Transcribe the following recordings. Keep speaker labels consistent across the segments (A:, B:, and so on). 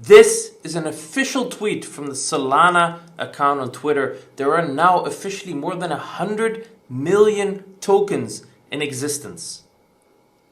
A: This is an official tweet from the Solana account on Twitter. There are now officially more than 100 million tokens in existence.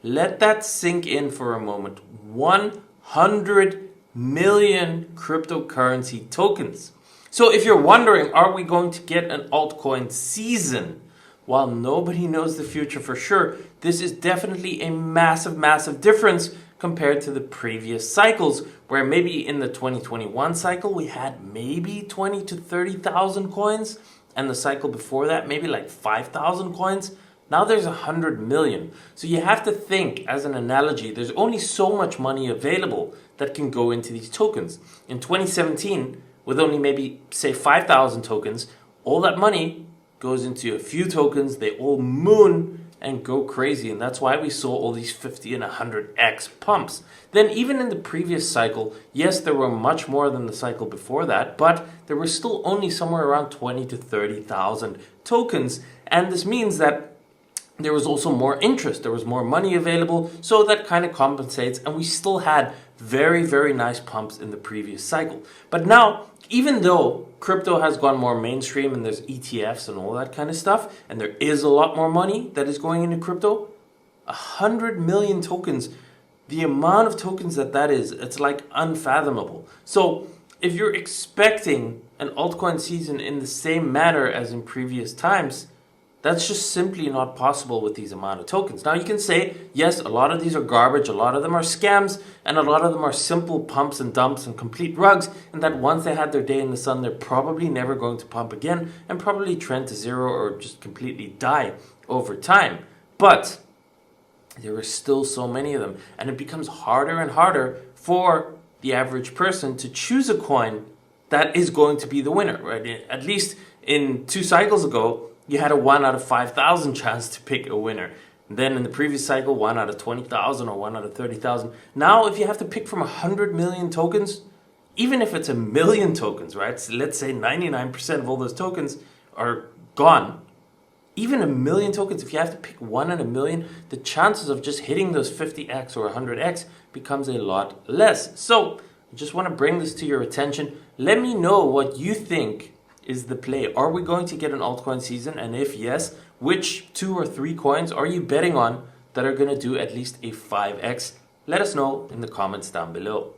A: Let that sink in for a moment. 100 million cryptocurrency tokens. So if you're wondering, are we going to get an altcoin season? While nobody knows the future for sure, this is definitely a massive, massive difference compared to the previous cycles, where maybe in the 2021 cycle we had maybe 20 to 30,000 coins, and the cycle before that maybe like 5,000 coins. Now there's 100 million. So you have to think, as an analogy, there's only so much money available that can go into these tokens. In 2017, with only maybe say 5,000 tokens, all that money goes into a few tokens, they all moon and go crazy, and that's why we saw all these 50 and 100x pumps. Then even in the previous cycle, yes, there were much more than the cycle before that, but there were still only somewhere around 20 to 30,000 tokens, and this means that there was also more interest, there was more money available, so that kind of compensates, and we still had very, very nice pumps in the previous cycle. But now, even though crypto has gone more mainstream and there's ETFs and all that kind of stuff, and there is a lot more money that is going into crypto, 100 million tokens, the amount of tokens that is, it's like unfathomable. So if you're expecting an altcoin season in the same manner as in previous times, that's just simply not possible with these amount of tokens. Now you can say, yes, a lot of these are garbage, a lot of them are scams, and a lot of them are simple pumps and dumps and complete rugs, and that once they had their day in the sun, they're probably never going to pump again and probably trend to zero or just completely die over time. But there are still so many of them, and it becomes harder and harder for the average person to choose a coin that is going to be the winner, right? At least in 2 cycles ago, you had a 1 out of 5,000 chance to pick a winner. And then in the previous cycle, 1 out of 20,000 or 1 out of 30,000. Now, if you have to pick from 100 million tokens, even if it's 1 million tokens, right? So let's say 99% of all those tokens are gone. Even 1 million tokens, if you have to pick 1 in 1 million, the chances of just hitting those 50x or 100x becomes a lot less. So I just want to bring this to your attention. Let me know what you think is the play. Are we going to get an altcoin season? And if yes, which 2 or 3 coins are you betting on that are going to do at least a 5x? Let us know in the comments down below.